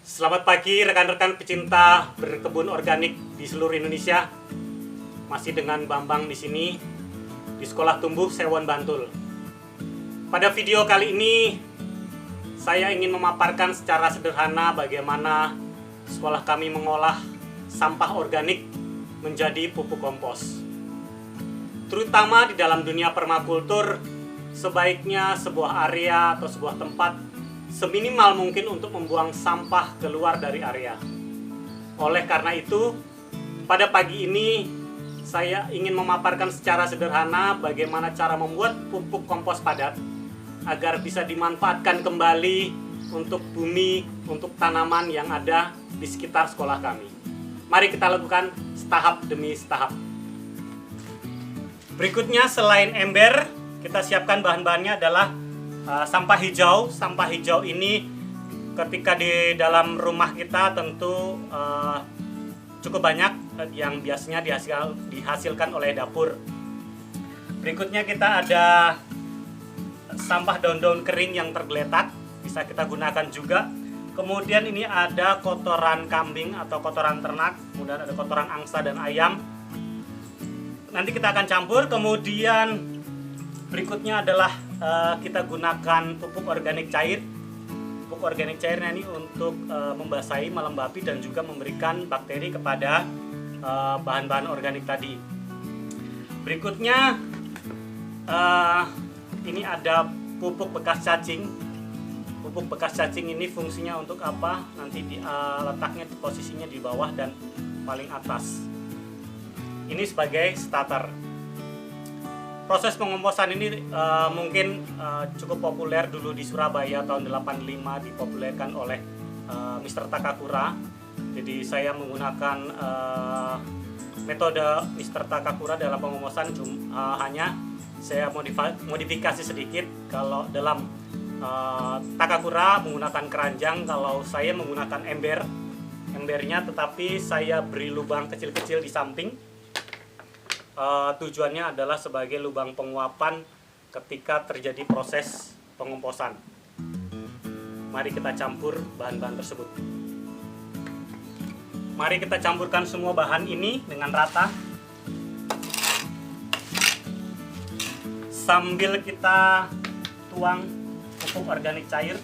Selamat pagi rekan-rekan pecinta berkebun organik di seluruh Indonesia. Masih dengan Bambang di sini di Sekolah Tumbuh Sewon Bantul. Pada video kali ini saya ingin memaparkan secara sederhana bagaimana sekolah kami mengolah sampah organik menjadi pupuk kompos. Terutama di dalam dunia permakultur, sebaiknya sebuah area atau sebuah tempat seminimal mungkin untuk membuang sampah keluar dari area. Oleh karena itu, pada pagi ini saya ingin memaparkan secara sederhana bagaimana cara membuat pupuk kompos padat agar bisa dimanfaatkan kembali untuk bumi, untuk tanaman yang ada di sekitar sekolah kami. Mari kita lakukan setahap demi setahap. Berikutnya, selain ember, kita siapkan bahan-bahannya adalah sampah hijau. Sampah hijau ini ketika di dalam rumah kita tentu cukup banyak yang biasanya dihasilkan oleh dapur. Berikutnya kita ada sampah daun-daun kering yang tergeletak, bisa kita gunakan juga. Kemudian ini ada kotoran kambing atau kotoran ternak, kemudian ada kotoran angsa dan ayam. Nanti kita akan campur. Kemudian berikutnya adalah kita gunakan pupuk organik cair. Pupuk organik cairnya ini untuk membasahi, melembapi, dan juga memberikan bakteri kepada bahan-bahan organik tadi. Berikutnya ini ada pupuk bekas cacing. Pupuk bekas cacing ini fungsinya untuk apa? Nanti letaknya posisinya di bawah dan paling atas. Ini sebagai starter. Proses pengomposan ini mungkin cukup populer dulu di Surabaya tahun 85, dipopulerkan oleh Mr. Takakura. Jadi saya menggunakan metode Mr. Takakura dalam pengomposan, hanya saya modifikasi sedikit. Kalau dalam Takakura menggunakan keranjang, kalau saya menggunakan embernya, tetapi saya beri lubang kecil-kecil di samping. Tujuannya adalah sebagai lubang penguapan ketika terjadi proses pengomposan. Mari kita campur bahan-bahan tersebut. Mari kita campurkan semua bahan ini dengan rata, sambil kita tuang pupuk organik cair.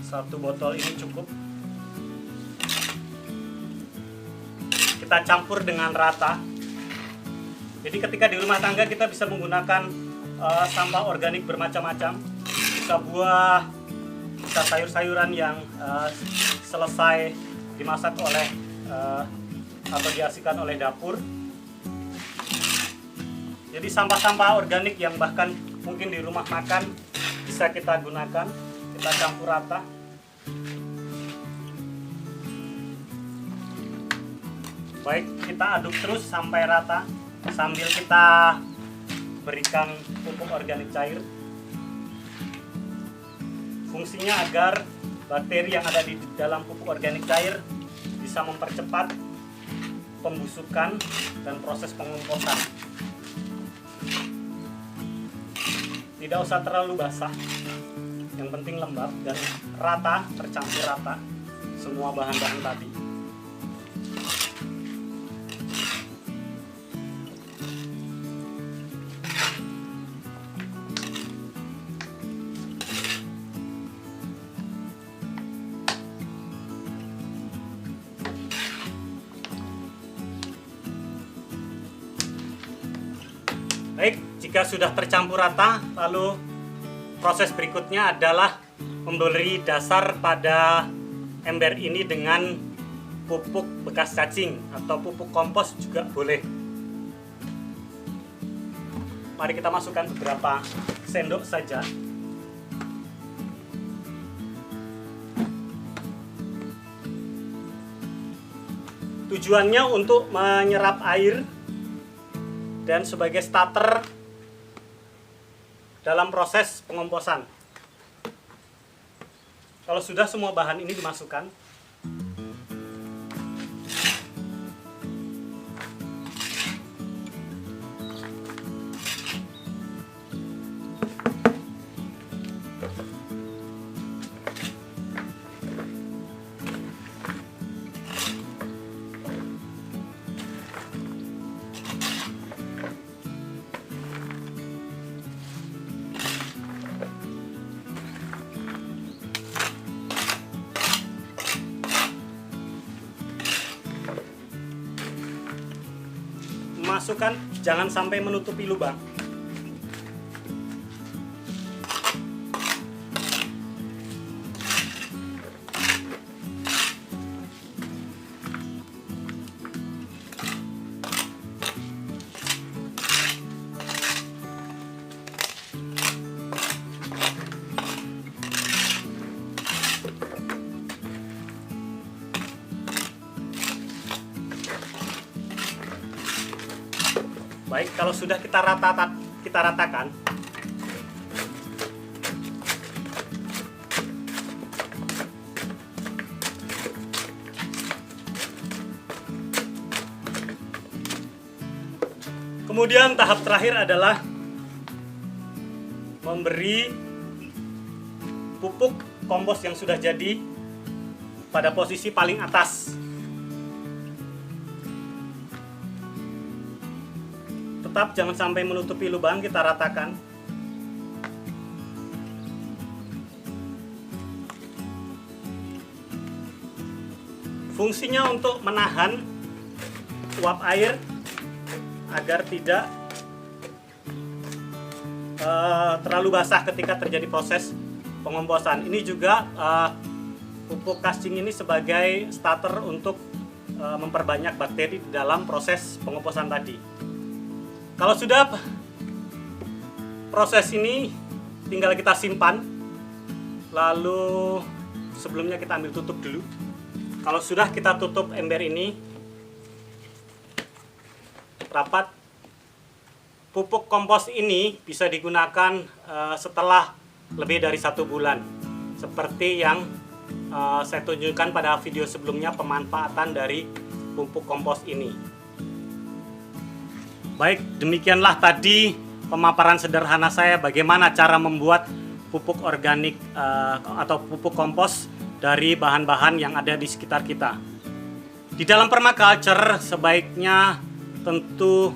Satu botol ini cukup. Kita campur dengan rata. Jadi ketika di rumah tangga kita bisa menggunakan sampah organik bermacam-macam. Bisa buah, bisa sayur-sayuran yang selesai dimasak oleh atau dihasilkan oleh dapur. Jadi sampah-sampah organik yang bahkan mungkin di rumah makan bisa kita gunakan. Kita campur rata. Baik, kita aduk terus sampai rata sambil kita berikan pupuk organik cair. Fungsinya agar bakteri yang ada di dalam pupuk organik cair bisa mempercepat pembusukan dan proses pengomposan. Tidak usah terlalu basah, yang penting lembab dan rata, tercampur rata semua bahan-bahan tadi. Baik, jika sudah tercampur rata, lalu proses berikutnya adalah memberi dasar pada ember ini dengan pupuk bekas cacing atau pupuk kompos juga boleh. Mari kita masukkan beberapa sendok saja. Tujuannya untuk menyerap air dan sebagai starter dalam proses pengomposan. Kalau sudah semua bahan ini dimasukkan, masukkan, jangan sampai menutupi lubang. Baik, kalau sudah kita ratakan, kemudian tahap terakhir adalah memberi pupuk kompos yang sudah jadi pada posisi paling atas. Tetap jangan sampai menutupi lubang, kita ratakan. Fungsinya untuk menahan uap air agar tidak terlalu basah ketika terjadi proses pengomposan. Ini juga pupuk kascing ini sebagai starter untuk memperbanyak bakteri di dalam proses pengomposan tadi. Kalau sudah proses ini tinggal kita simpan, lalu sebelumnya kita ambil tutup dulu. Kalau sudah kita tutup ember ini rapat, pupuk kompos ini bisa digunakan setelah lebih dari 1 bulan, seperti yang saya tunjukkan pada video sebelumnya pemanfaatan dari pupuk kompos ini. Baik, demikianlah tadi pemaparan sederhana saya bagaimana cara membuat pupuk organik atau pupuk kompos dari bahan-bahan yang ada di sekitar kita. Di dalam permaculture sebaiknya tentu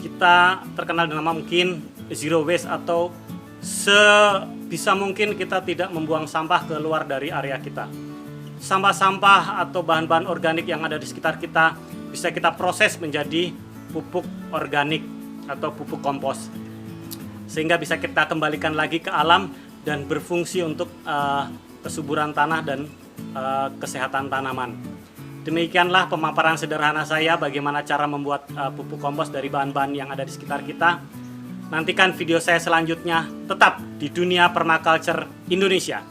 kita terkenal dengan mungkin zero waste, atau sebisa mungkin kita tidak membuang sampah keluar dari area kita. Sampah-sampah atau bahan-bahan organik yang ada di sekitar kita bisa kita proses menjadi pupuk organik atau pupuk kompos, sehingga bisa kita kembalikan lagi ke alam dan berfungsi untuk kesuburan tanah dan kesehatan tanaman. Demikianlah pemaparan sederhana saya bagaimana cara membuat pupuk kompos dari bahan-bahan yang ada di sekitar kita. Nantikan video saya selanjutnya, tetap di Dunia Permaculture Indonesia.